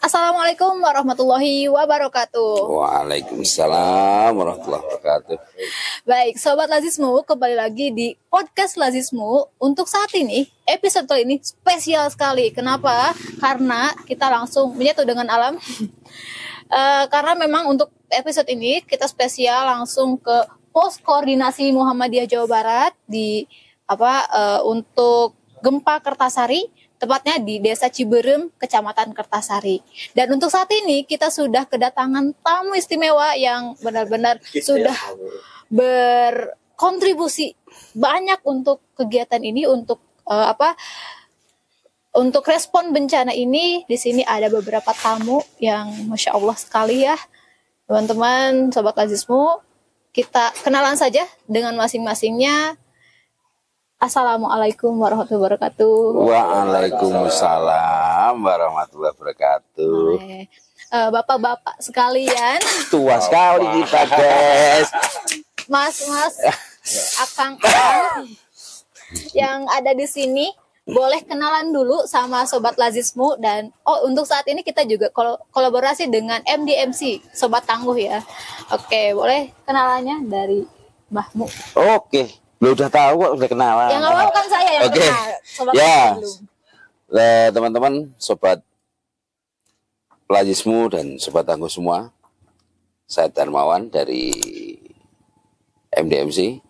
Assalamualaikum warahmatullahi wabarakatuh. Waalaikumsalam warahmatullahi wabarakatuh. Baik, Sobat Lazismu, kembali lagi di podcast Lazismu. Untuk saat ini, episode kali ini spesial sekali. Kenapa? Karena kita langsung menyatu dengan alam. Karena memang untuk episode ini kita spesial langsung ke Pos Koordinasi Muhammadiyah Jawa Barat untuk gempa Kertasari. Tepatnya di Desa Ciberem, Kecamatan Kertasari. Dan untuk saat ini kita sudah kedatangan tamu istimewa yang benar-benar sudah berkontribusi banyak untuk kegiatan ini, untuk respon bencana ini. Di sini ada beberapa tamu yang Masya Allah sekali ya, teman-teman, Sobat Lazismu. Kita kenalan saja dengan masing-masingnya. Assalamualaikum warahmatullahi wabarakatuh. Waalaikumsalam warahmatullahi wabarakatuh. Bapak-bapak sekalian, Tua sekali kita, guys. Mas-mas, akang yang ada di sini, boleh kenalan dulu sama Sobat Lazismu. Dan untuk saat ini kita juga kolaborasi dengan MDMC, Sobat Tangguh ya. Oke, boleh kenalannya dari Mbahmu. Oke. Lu udah tahu kok, udah kenalan. Yang awal kan saya yang kenal. Sobat ya. belum. Teman-teman, Sobat Lazismu dan Sobat Tangguh semua, saya Darmawan dari MDMC.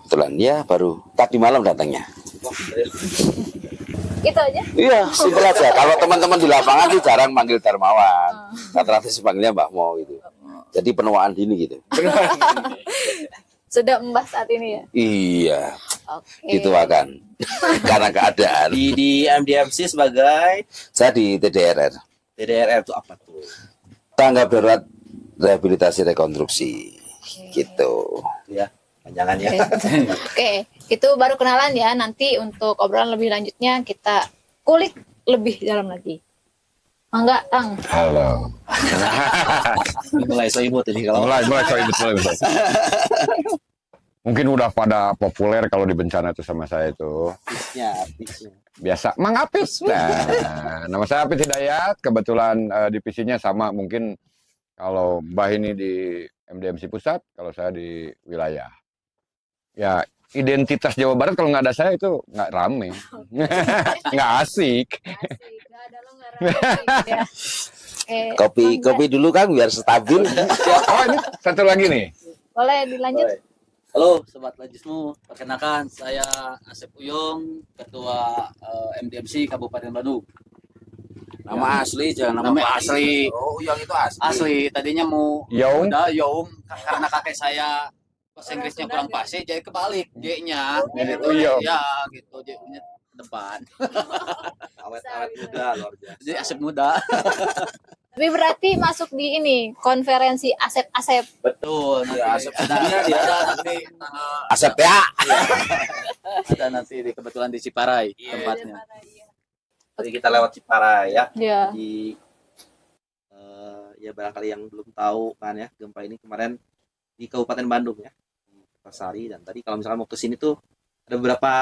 Kebetulan ya baru tadi malam datangnya. Itu aja? Iya, simpel aja. Kalau teman-teman di lapangan sih jarang manggil Darmawan. Rata-rata panggilnya Mbah Mo gitu. Jadi penuaan dini gitu. Sudah Mbah saat ini ya? Iya. Oke. Dituakan. Karena keadaan. Di MDMC sebagai Saya di TDRR. TDRR itu apa tuh? Tanggap darurat rehabilitasi rekonstruksi. Gitu. Ya, panjangannya. Oke, itu baru kenalan ya. Nanti untuk obrolan lebih lanjutnya kita kulik lebih dalam lagi. Enggak, Tang. Halo. Mulai so imut ini kalau Mulai. Mungkin udah pada populer kalau di bencana itu sama saya itu. artisnya. Biasa Mang Apis. Nah, nama saya Apis Hidayat. Kebetulan divisinya sama, mungkin kalau Mbah ini di MDMC pusat, kalau saya di wilayah. Ya, identitas Jawa Barat kalau nggak ada saya itu nggak rame. Nggak asik. Kopi dulu kan biar stabil. Oh, ini satu lagi nih. Boleh dilanjut? Halo Sobat Lazismu, perkenalkan saya Asep Uyung, Ketua MDMC Kabupaten Bandung. Nama asli jangan nama Nama palsu. asli. Oh, yang itu asli. Asli, tadinya mau Young. Young, karena kakek saya bahasa Inggrisnya kurang fasih, jadi kebalik J-nya. Gitu, Young. Ya, gitu, J-nya depan. Awet-awet muda luar biasa. Jadi Asep muda. Tapi berarti masuk di ini konferensi Asep-Asep. Betul, Ya, nanti Asep sebenarnya dia ada nanti Asep ya. ada nanti kebetulan di Ciparai tempatnya. Tadi kita lewat Ciparai ya. Ya. Di ya barangkali yang belum tahu kan ya, gempa ini kemarin di Kabupaten Bandung ya, di Kertasari. Dan tadi kalau misalkan mau ke sini tuh ada beberapa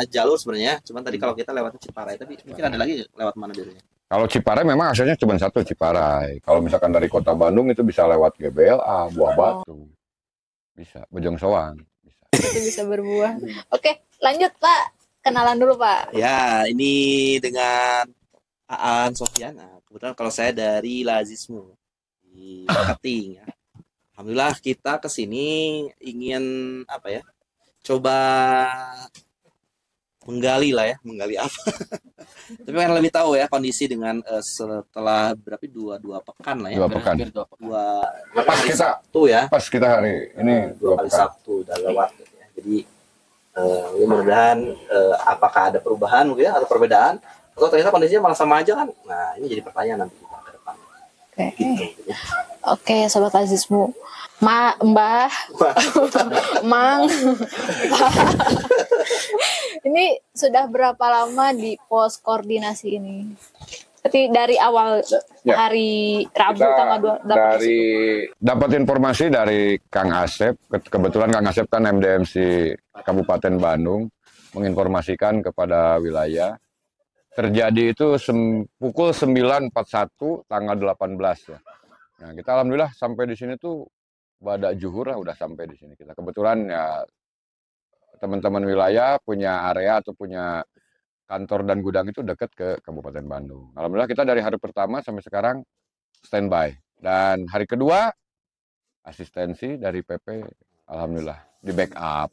jalur sebenarnya. Cuman tadi kalau kita lewat Ciparai, tapi mungkin ada lagi lewat mana jalurnya? Kalau Ciparai memang asalnya cuma satu Ciparai. Kalau misalkan dari kota Bandung itu bisa lewat GBLA, Buah Batu. Bisa, Bojong Soang. Bisa. Itu bisa berbuah. Oke, lanjut Pak. Kenalan dulu Pak. Ya, ini dengan Aan Sofian. Nah, kebetulan kalau saya dari Lazismu di marketing ya. Alhamdulillah kita ke sini ingin apa ya? Coba menggali apa. Tapi pengen lebih tahu ya kondisi dengan setelah berapa dua pekan lah ya. Dua pekan. Dua Pas hari kita- Sabtu ya. Pas kita hari ini Dua kali Sabtu udah lewat gitu ya. Jadi mudah-mudahan apakah ada perubahan mungkin ya, atau perbedaan atau ternyata kondisinya malah sama aja kan. Nah, ini jadi pertanyaan nanti kita ke depan. Oke. Gitu ya. Oke, Sobat Lazismu. Mbah, Mang, ini sudah berapa lama di pos koordinasi ini? Berarti dari awal Ya. hari Rabu Kita tanggal 2 dari dapat informasi dari Kang Asep. Kebetulan Kang Asep kan MDMC Kabupaten Bandung menginformasikan kepada wilayah terjadi itu pukul 9.41 tanggal 18 ya. Nah, kita alhamdulillah sampai di sini tuh pada zuhur lah udah sampai di sini kita. Kebetulan ya teman-teman wilayah punya area atau punya kantor dan gudang itu dekat ke Kabupaten Bandung. Alhamdulillah kita dari hari pertama sampai sekarang standby. Dan hari kedua asistensi dari PP alhamdulillah di backup.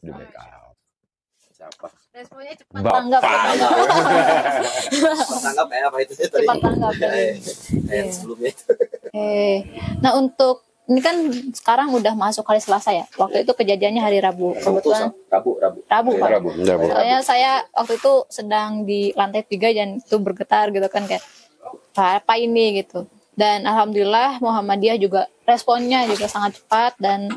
Siapa? Responnya cepat tanggap. Cepat tanggap ya apa itu tadi? Cepat tanggap. Kayak sebelumnya itu. Nah untuk ini kan sekarang udah masuk hari Selasa ya. Waktu itu kejadiannya hari Rabu. Kebetulan Rabu. Pak. Rabu. Soalnya saya waktu itu sedang di lantai 3 dan itu bergetar gitu kan kayak apa ini gitu. Dan alhamdulillah Muhammadiyah juga responnya juga sangat cepat dan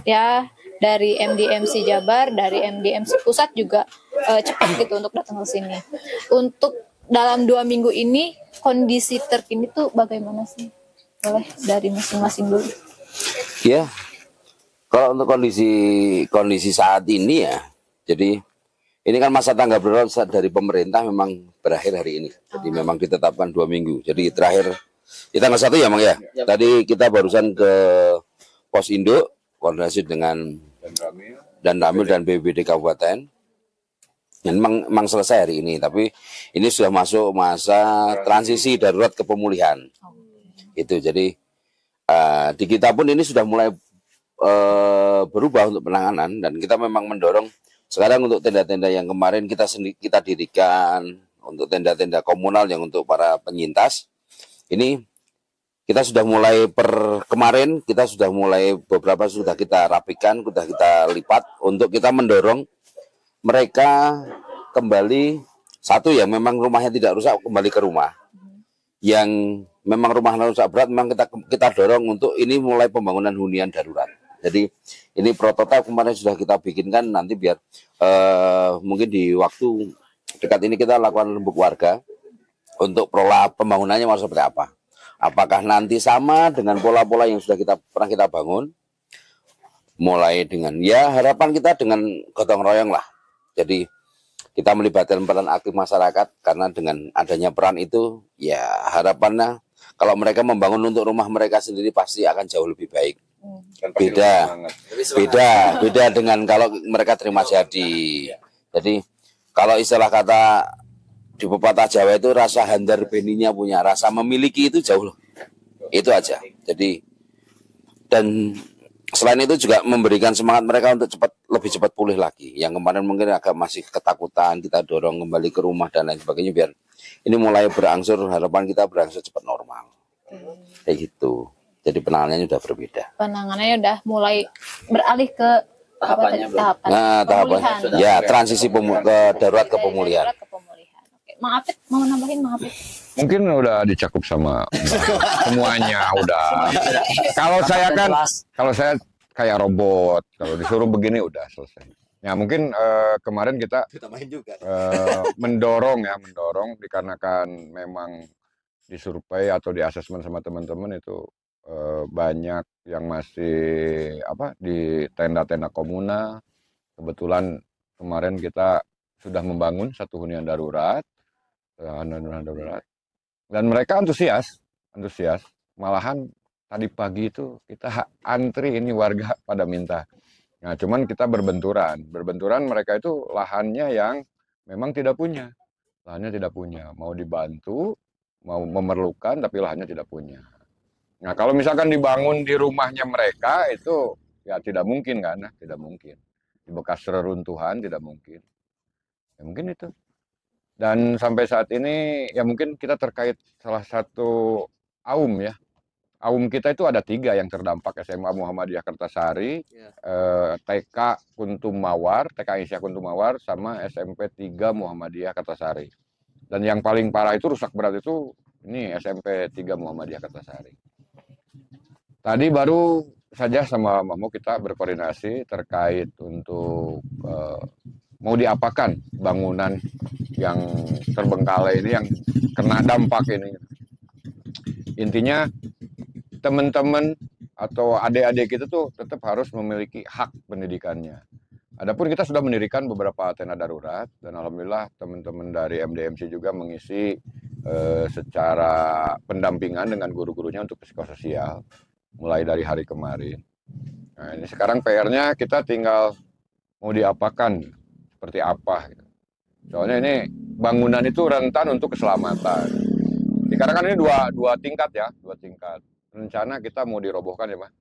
ya dari MDMC Jabar, dari MDMC Pusat juga cepat gitu untuk datang ke sini. Untuk dalam 2 minggu ini kondisi terkini tuh bagaimana sih? Boleh dari masing-masing dulu. Ya, kalau untuk kondisi saat ini ya, jadi ini kan masa tanggap darurat dari pemerintah memang berakhir hari ini. Jadi memang ditetapkan 2 minggu. Jadi terakhir di tanggal 1 ya, Mang ya. Tadi kita barusan ke Pos Induk koordinasi dengan dan Ramil dan BPBD Kabupaten. Dan memang selesai hari ini, tapi ini sudah masuk masa transisi darurat ke pemulihan. Itu jadi di kita pun ini sudah mulai berubah untuk penanganan dan kita memang mendorong sekarang untuk tenda-tenda yang kemarin kita dirikan untuk tenda-tenda komunal yang untuk para penyintas. Ini kita sudah mulai kemarin kita sudah mulai beberapa sudah kita rapikan, sudah kita lipat untuk kita mendorong mereka kembali satu ya memang rumahnya tidak rusak kembali ke rumah. Yang memang rumah rusak berat memang kita dorong untuk ini mulai pembangunan hunian darurat. Jadi ini prototipe kemarin sudah kita bikinkan nanti biar mungkin di waktu dekat ini kita lakukan lembuk warga untuk pola pembangunannya mau seperti apa. Apakah nanti sama dengan pola-pola yang sudah pernah kita bangun? Mulai dengan ya harapan kita dengan gotong royong lah. Jadi kita melibatkan peran aktif masyarakat karena dengan adanya peran itu ya harapannya kalau mereka membangun untuk rumah mereka sendiri pasti akan jauh lebih baik. Beda dengan kalau mereka terima jadi. Jadi kalau istilah kata di pepatah Jawa itu rasa handar beninya punya, rasa memiliki itu jauh loh. Itu aja. Jadi dan selain itu juga memberikan semangat mereka untuk lebih cepat pulih lagi. Yang kemarin mungkin agak masih ketakutan, kita dorong kembali ke rumah dan lain sebagainya biar ini mulai berangsur, harapan kita berangsur cepat normal. Kayak gitu. Jadi penanganannya udah berbeda. Penanganannya udah mulai beralih ke tahapan. Tahapan. Ya, transisi ke darurat ke pemulihan. Mang Apit mau nambahin Mang Apit? Mungkin udah dicakup sama semuanya udah. Kalau saya kayak robot, kalau disuruh begini udah selesai. Ya mungkin kemarin kita mendorong dikarenakan memang disurvei atau diasesmen sama teman-teman itu banyak yang masih di tenda-tenda komunal. Kebetulan kemarin kita sudah membangun satu hunian darurat. Dan mereka antusias, malahan tadi pagi itu kita antri ini warga pada minta. Nah cuman kita berbenturan mereka itu lahannya yang memang tidak punya, mau dibantu, mau memerlukan tapi lahannya tidak punya. Nah kalau misalkan dibangun di rumahnya mereka itu ya tidak mungkin kan, tidak mungkin di bekas reruntuhan tidak mungkin, ya mungkin itu. Dan sampai saat ini ya mungkin kita terkait salah satu AUM ya. AUM kita itu ada 3 yang terdampak, SMA Muhammadiyah Kertasari, TK Kuntum Mawar, TK Aisyah Kuntum Mawar, sama SMP 3 Muhammadiyah Kertasari. Dan yang paling parah itu rusak berat itu ini SMP 3 Muhammadiyah Kertasari. Tadi baru saja sama Mamo kita berkoordinasi terkait untuk mau diapakan bangunan yang terbengkalai ini, yang kena dampak ini. Intinya teman-teman atau adik-adik kita tuh tetap harus memiliki hak pendidikannya. Adapun kita sudah mendirikan beberapa tenda darurat dan alhamdulillah teman-teman dari MDMC juga mengisi secara pendampingan dengan guru-gurunya untuk psikososial mulai dari hari kemarin. Nah, ini sekarang PR-nya kita tinggal mau diapakan seperti apa. Gitu. Soalnya ini bangunan itu rentan untuk keselamatan. Dikarenakan ini dua tingkat ya, dua tingkat. Rencana kita mau dirobohkan ya, Pak.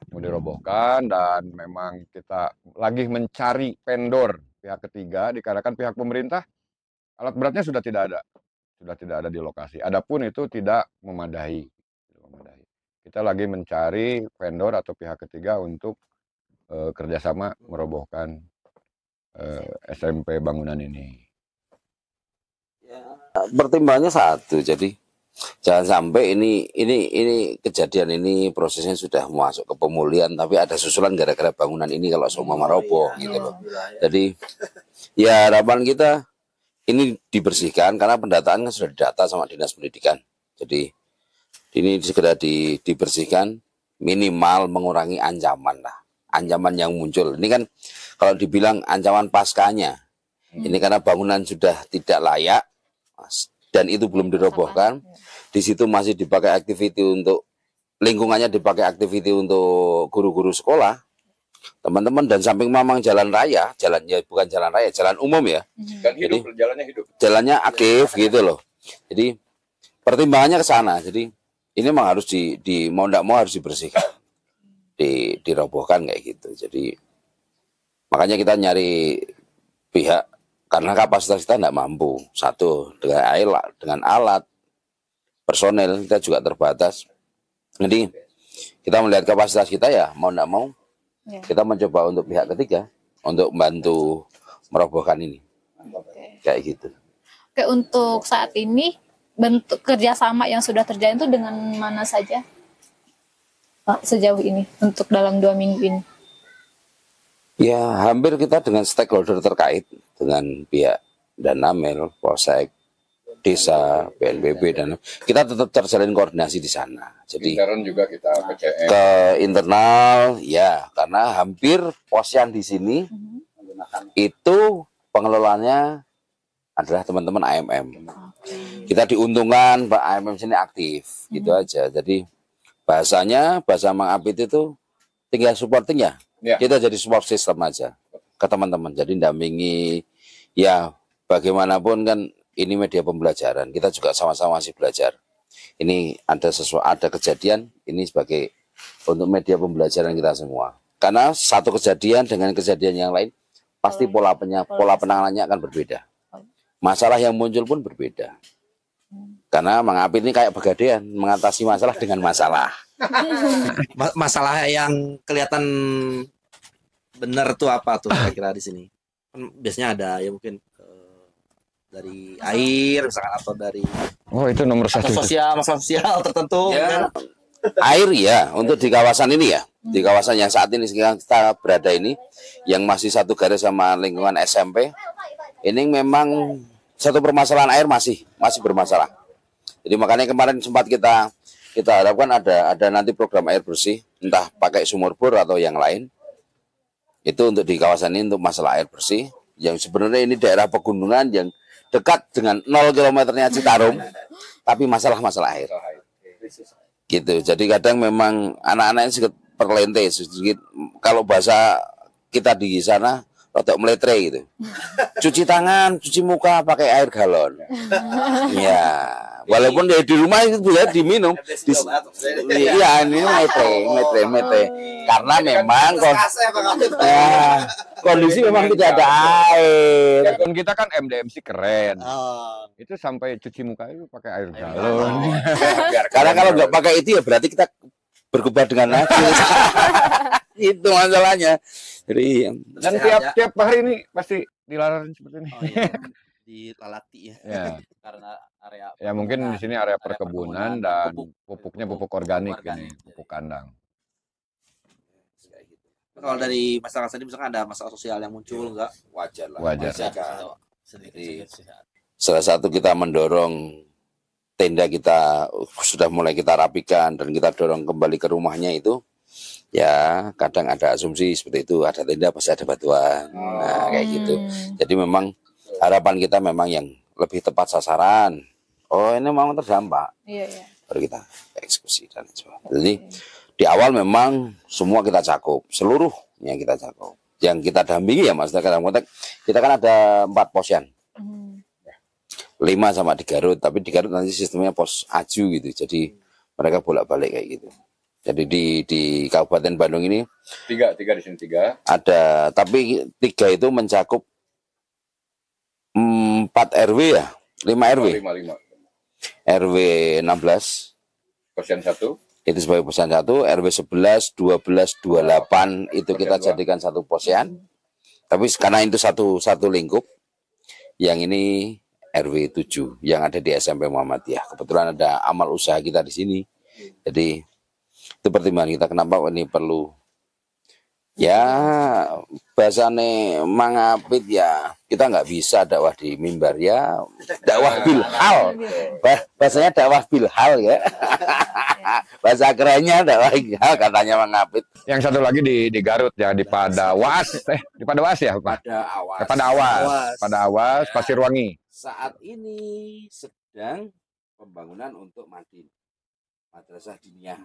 Mau dirobohkan dan memang kita lagi mencari vendor pihak ketiga dikarenakan pihak pemerintah alat beratnya sudah tidak ada di lokasi. Adapun itu tidak memadai. Kita lagi mencari vendor atau pihak ketiga untuk kerjasama merobohkan SMP bangunan ini. Pertimbangannya satu, jadi jangan sampai ini kejadian ini prosesnya sudah masuk ke pemulihan tapi ada susulan gara-gara bangunan ini kalau semua roboh gitu loh. Jadi ya harapan kita ini dibersihkan karena pendataan kan sudah didata sama Dinas Pendidikan. Jadi ini segera dibersihkan, minimal mengurangi ancaman lah. Ancaman yang muncul. Ini kan kalau dibilang ancaman paskanya. Ini karena bangunan sudah tidak layak dan itu belum dirobohkan. Di situ masih dipakai activity untuk lingkungannya, dipakai activity untuk guru-guru sekolah, teman-teman, dan samping memang jalan raya, jalannya bukan jalan raya, jalan umum ya. Dan hidup, jalannya aktif gitu loh. Jadi pertimbangannya ke sana. Jadi ini memang harus mau tidak mau harus dibersihkan, dirobohkan kayak gitu. Jadi makanya kita nyari pihak karena kapasitas kita tidak mampu. Satu dengan alat personel kita juga terbatas. Jadi kita melihat kapasitas kita ya mau tidak mau kita mencoba untuk pihak ketiga untuk membantu merobohkan ini. Kayak gitu. Oke, untuk saat ini bentuk kerjasama yang sudah terjalin itu dengan mana saja Pak sejauh ini untuk dalam 2 minggu ini? Ya hampir kita dengan stakeholder terkait dengan pihak Danamel, Polsek, desa, BNPB, dan kita tetap terjalin koordinasi di sana. Jadi intern juga kita ke internal ya karena hampir posyan di sini itu pengelolanya adalah teman-teman AMM. Kita diuntungkan Pak AMM sini aktif gitu aja. Jadi bahasa Mang Apit itu tinggal supportingnya. Ya. Kita jadi support system aja ke teman-teman. Jadi dampingi ya bagaimanapun kan ini media pembelajaran. Kita juga sama-sama masih belajar. Ini ada kejadian ini sebagai untuk media pembelajaran kita semua. Karena satu kejadian dengan kejadian yang lain pasti pola penanganannya akan berbeda. Masalah yang muncul pun berbeda. Karena Mang Apit ini kayak Pegadaian mengatasi masalah dengan masalah. Masalah yang kelihatan benar tuh apa tuh kira-kira di sini? Kan biasanya ada ya mungkin dari air misalkan atau dari itu nomor satu masalah sosial tertentu. Ya, air ya untuk di kawasan ini ya, di kawasan yang saat ini kita berada ini yang masih satu garis sama lingkungan SMP. Ini memang satu permasalahan air masih bermasalah. Jadi makanya kemarin sempat kita harapkan ada nanti program air bersih, entah pakai sumur bor atau yang lain. Itu untuk di kawasan ini untuk masalah air bersih. Yang sebenarnya ini daerah pegunungan yang dekat dengan 0 kilometernya Citarum, tapi masalah air. Gitu. Jadi kadang memang anak-anaknya sedikit perlente, sedikit kalau bahasa kita di sana rotok meletre gitu. Cuci tangan, cuci muka pakai air galon. Ya, walaupun di rumah itu bisa diminum. Iya, ini meletre. Karena memang kondisi memang tidak ada air. Dan kita kan MDMC keren. Itu sampai cuci muka itu pakai air galon. Karena kalau nggak pakai itu ya berarti kita berkubar dengan najis. Itu masalahnya. Jadi dan tiap hari ini pasti dilarang seperti ini. Dilalati ya. Karena area ya mungkin di sini area perkebunan dan pupuknya pupuk organik ini, pupuk kandang. Kalau dari masalah tadi misalkan ada masalah sosial yang muncul enggak wajar lah. Wajar. Jadi salah satu kita mendorong tenda kita sudah mulai kita rapikan dan kita dorong kembali ke rumahnya itu Ya, kadang ada asumsi seperti itu, ada tenda pasti ada batuan. Nah, kayak gitu. Jadi memang harapan kita memang yang lebih tepat sasaran. Oh, ini memang terdampak. Iya, iya. Baru kita eksekusi dan lain sebagainya. Jadi di awal memang semua kita cakup, seluruh yang kita cakup. Yang kita dampingi ya Mas, dalam konteks kita kan ada 4 posyan. 5 sama di Garut, tapi di Garut nanti sistemnya pos aju gitu. Jadi mereka bolak-balik kayak gitu. Jadi di Kabupaten Bandung ini Tiga di sini 3. ada, tapi 3 itu mencakup 4 RW ya, 5 RW. 5. RW 16 Posyan 1. itu sebagai posyan 1, RW 11, 12, 28 itu kita Posyan 2. jadikan satu posyan. Tapi karena itu satu lingkup, yang ini RW 7 yang ada di SMP Muhammadiyah. Kebetulan ada amal usaha kita di sini. Jadi itu pertimbangan kita kenapa ini perlu ya bahasane mangapit ya, kita nggak bisa dakwah di mimbar ya, dakwah bilhal. Bahasanya dakwah bilhal ya. Bahasa kerennya dakwah bilhal katanya mangapit. Yang satu lagi di Garut ya, di Padawas. Di Padawas ya, Pak? Pada Awas, Pasirwangi. Saat ini sedang pembangunan untuk Madin, Madrasah Diniyah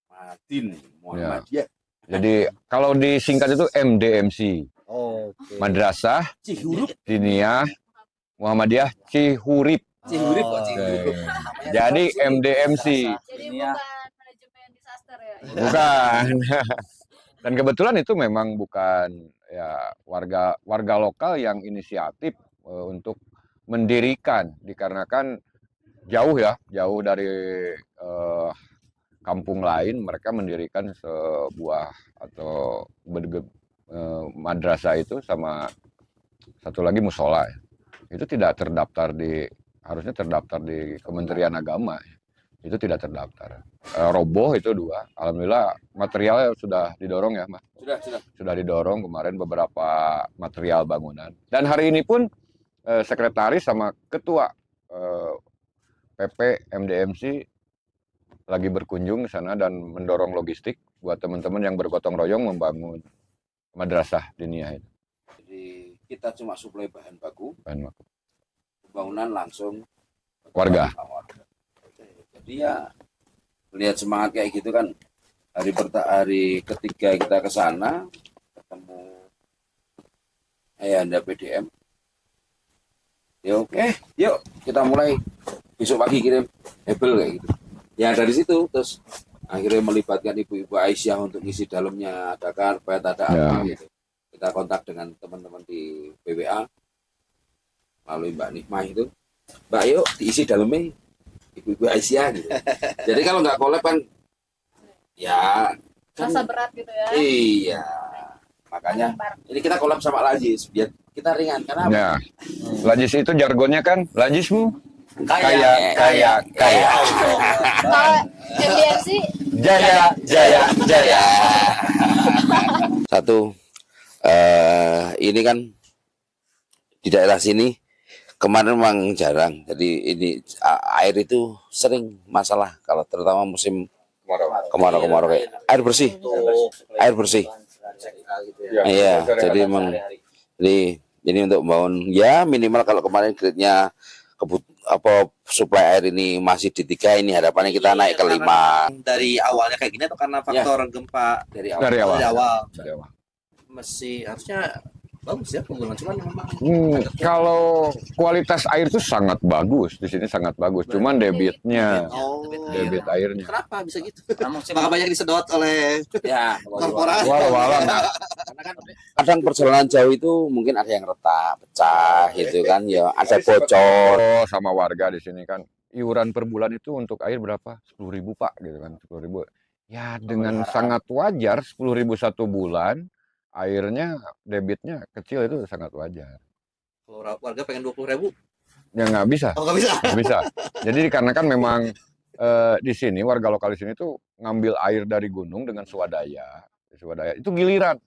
Madin Muhammadiyah. Jadi kalau disingkat itu MDMC. Oke. Madrasah Cihurip. Diniyah Muhammadiyah Cihurip. Cihurip kok Oke. Cihurip. Jadi MDMC. Jadi Iya. bukan manajemen disaster ya. Bukan. Dan kebetulan itu memang bukan ya warga lokal yang inisiatif untuk mendirikan, dikarenakan jauh dari kampung lain mereka mendirikan sebuah atau madrasah itu sama satu lagi musola. Itu tidak terdaftar harusnya terdaftar di Kementerian Agama. Itu tidak terdaftar. Roboh itu 2. Alhamdulillah materialnya sudah didorong ya, Mas. Sudah didorong kemarin beberapa material bangunan. Dan hari ini pun sekretaris sama ketua PP MDMC lagi berkunjung ke sana dan mendorong logistik buat teman-teman yang bergotong royong membangun madrasah diniyah itu. Jadi kita cuma suplai bahan baku, Bahan baku. pembangunan langsung Warga. Jadi ya melihat semangat kayak gitu kan, hari ketiga kita ke sana ketemu Ayahanda PDM. Ya oke, yuk kita mulai besok pagi kirim hebel kayak gitu. Ya dari situ terus akhirnya melibatkan ibu-ibu Aisyah untuk isi dalamnya, ada karpet, ada apa gitu. Kita kontak dengan teman-teman di BWA melalui Mbak Nikmah itu, Mbak yuk diisi dalamnya ibu-ibu Aisyah gitu. Jadi kalau nggak kolab kan ya kan, Rasa berat gitu ya. iya, makanya ini kita kolab sama Lajis biar kita ringan karena Ya. Lajis itu jargonnya kan, Lajismu kaya. Kalau MDMC jaya. Satu, ini kan di daerah sini kemarin memang jarang. Jadi ini air itu sering masalah kalau terutama musim kemarau kayak air bersih. Iya, jadi memang ini untuk membangun ya minimal kalau kemarin grade-nya supply air ini masih di 3, ini harapannya kita naik ke 5 Dari awalnya kayak gini atau karena faktor gempa dari Dari awal. awal. Dari awal. Masih harusnya bagus ya penggunaan, cuman memang Kalau kualitas air itu sangat bagus, di sini sangat bagus. Cuman debitnya, debit airnya. kenapa bisa gitu? Musim Maka banyak disedot oleh Ya, korporasi. Walau-walau. karena kan kadang perjalanan jauh itu mungkin ada yang retak, pecah gitu kan ya, ada bocor. Oh, sama warga di sini kan iuran per bulan itu untuk air berapa? 10.000 Pak gitu kan, 10.000. Ya dengan sangat wajar 10.000 satu bulan, airnya debitnya kecil itu sangat wajar. Kalau warga pengen 20.000, Ya nggak bisa, nggak bisa. nggak bisa. Jadi dikarenakan memang di sini warga lokal di sini tuh ngambil air dari gunung dengan swadaya. Swadaya itu giliran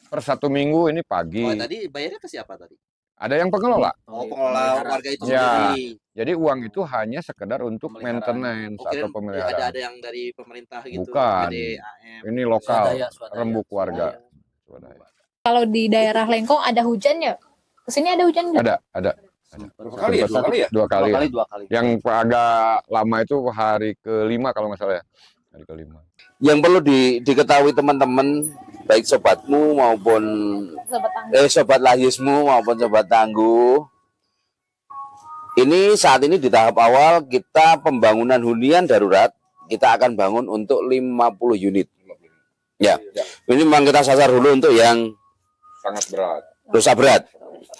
per 1 minggu ini pagi. Oh, tadi bayarnya ke siapa tadi? Ada yang pengelola. Oh, pengelola warga itu Ya. sendiri. Jadi uang itu hanya sekedar untuk Pemeliharaan. maintenance Oke, atau ada pemeliharaan. yang dari pemerintah gitu. Bukan. PDAM. Ini lokal, Swadaya. rembuk warga. Swadaya. Kalau di daerah Lengkong ada hujan ya? Kesini ada hujan nggak? Ada. Berapa kali ya? Dua kali ya? Dua kali. Dua kali. Yang agak lama itu hari ke-5 kalau nggak salah ya. Hari ke-5. Yang perlu diketahui teman-teman, baik sobatmu maupun Sobat Tangguh. sobat Lahismu maupun sobat Tangguh. Ini saat ini di tahap awal kita pembangunan hunian darurat, kita akan bangun untuk 50 unit. Ya. Ini memang kita sasar dulu untuk yang Sangat berat. dosa berat.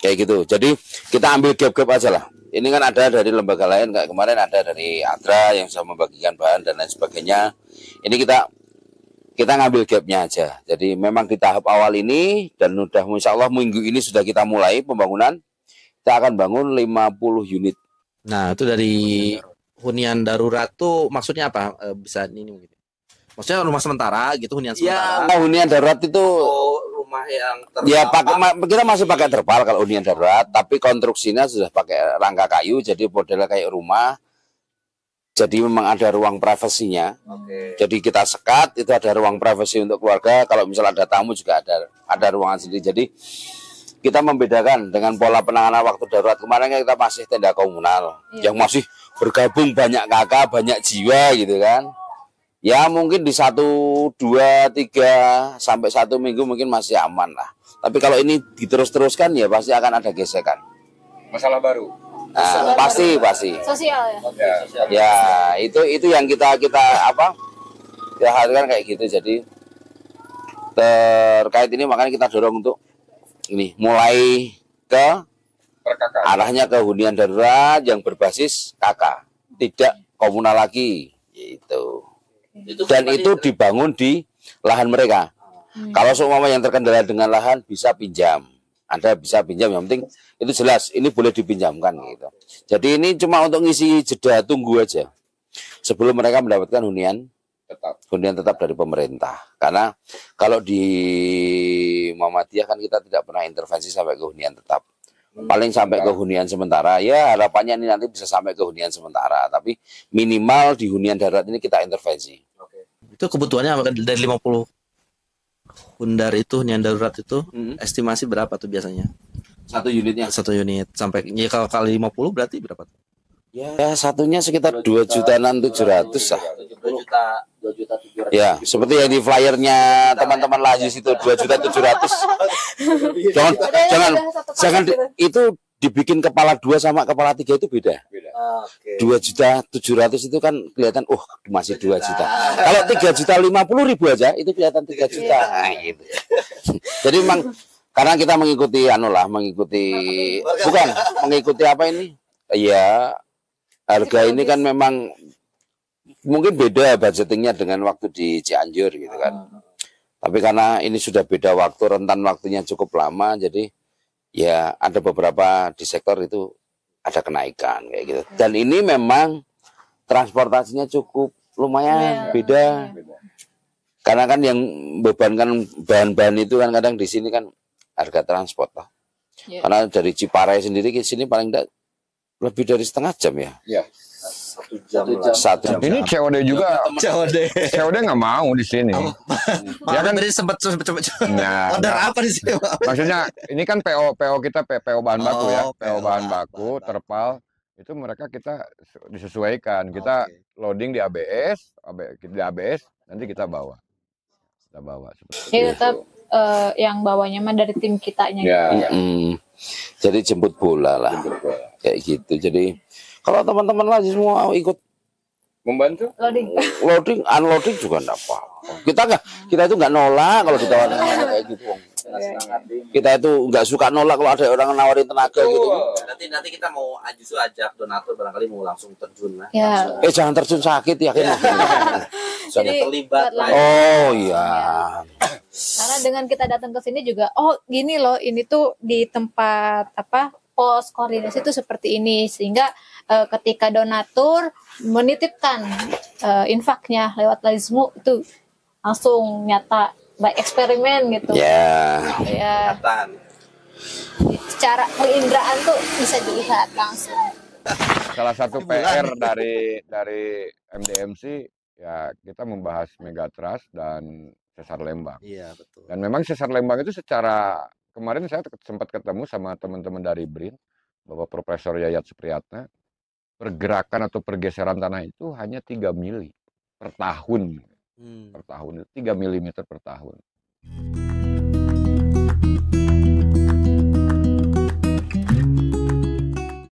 Kayak gitu. Jadi kita ambil gap-gap aja lah. Ini kan ada dari lembaga lain, kayak kemarin ada dari ADRA yang sudah membagikan bahan dan lain sebagainya. Ini kita ngambil gapnya aja. Jadi memang di tahap awal ini dan udah insya Allah minggu ini sudah kita mulai pembangunan. Kita akan bangun 50 unit. Nah, itu dari hunian darurat tuh maksudnya apa? Bisa ini mungkin. Maksudnya rumah sementara gitu, hunian sementara. Ya, hunian darurat itu Rumah yang ya kita masih pakai terpal kalau hunian darurat, tapi konstruksinya sudah pakai rangka kayu, jadi modelnya kayak rumah. Jadi memang ada ruang privasinya. Oke. Jadi kita sekat itu ada ruang privasi untuk keluarga. Kalau misalnya ada tamu juga ada ruangan sendiri. Jadi kita membedakan dengan pola penanganan waktu darurat kemarin kita masih tenda komunal yang masih bergabung banyak kakak, banyak jiwa gitu kan. Ya mungkin di 1, 2, 3 sampai 1 minggu mungkin masih aman lah. Tapi kalau ini diterus-teruskan ya pasti akan ada gesekan. Masalah baru. Nah, pasti. Sosial ya. Ya itu yang kita hadirkan kayak gitu. Jadi terkait ini makanya kita dorong untuk ini mulai ke Perkakaan. arahnya ke hunian darurat yang berbasis KK, tidak komunal lagi gitu. Dan itu dibangun di lahan mereka. Kalau seumpama yang terkendala dengan lahan bisa pinjam. Anda bisa pinjam, yang penting itu jelas ini boleh dipinjamkan gitu. Jadi ini cuma untuk ngisi jeda tunggu aja sebelum mereka mendapatkan hunian tetap dari pemerintah. Karena kalau di Muhammadiyah kan kita tidak pernah intervensi sampai ke hunian tetap. Paling sampai ke hunian sementara. Ya harapannya ini nanti bisa sampai ke hunian sementara. Tapi minimal di hunian darurat ini kita intervensi. Itu kebutuhannya apa? Dari 50 Hundar itu hunian darurat itu estimasi berapa tuh biasanya? Satu unitnya. Satu unit sampai ya kalau kali 50 berarti berapa tuh? Ya satunya sekitar 2.700.000 lah. 2.700.000. Ya, seperti yang di flyernya teman-teman Lajis itu 2.700.000. jangan itu dibikin kepala 2 sama kepala 3 itu beda. 2.700.000 itu kan kelihatan masih 2 juta. Kalau 3.050.000 aja itu kelihatan 3 juta. Nah, gitu. Jadi memang karena kita mengikuti mengikuti apa ini? Ya harga ini kan memang mungkin beda budgetingnya dengan waktu di Cianjur gitu kan. Tapi karena ini sudah beda waktu, rentan waktunya cukup lama, jadi ya ada beberapa di sektor itu ada kenaikan kayak gitu. Dan ini memang transportasinya cukup lumayan beda. Karena kan yang bebankan bahan-bahan itu kan kadang di sini kan harga transport lah. Karena dari Ciparai sendiri ke sini paling tidak lebih dari setengah jam ya. Iya. 1 jam. Ini COD juga. COD nggak mau di sini. Ya kan tadi sempat Nah, order apa di sini? maksudnya ini kan PO kita PO bahan baku ya, Oh, PO bahan baku, terpal itu kita disesuaikan. Kita loading di ABS, nanti kita bawa. Jadi tetap yang bawanya mah dari tim kitanya. Ya. Jadi jemput bola lah. Kayak gitu. Jadi kalau teman-teman lagi semua ikut Membantu? Loading. Unloading juga enggak apa-apa. Kita itu enggak nolak kalau ditawarin kayak gitu. Kita itu enggak suka nolak kalau ada orang nawarin tenaga gitu. Nanti kita mau ajak donatur barangkali mau langsung terjun lah. Ya. Jangan terjun sakit yakin. Jadi terlibat. Oh iya. Karena dengan kita datang ke sini juga, gini loh, ini tuh di tempat pos koordinasi itu seperti ini, sehingga ketika donatur menitipkan infaknya lewat Lazismu itu langsung nyata by eksperimen gitu. Ya. Ya. secara keinderaan tuh bisa dilihat langsung. Salah satu PR dari MDMC ya kita membahas Megatrust dan Sesar Lembang. Iya, betul. Dan memang Sesar Lembang itu secara kemarin saya sempat ketemu sama teman-teman dari BRIN, Bapak Profesor Yayat Supriyatna, pergerakan atau pergeseran tanah itu hanya 3 mili per tahun. Per tahun, 3 mm per tahun.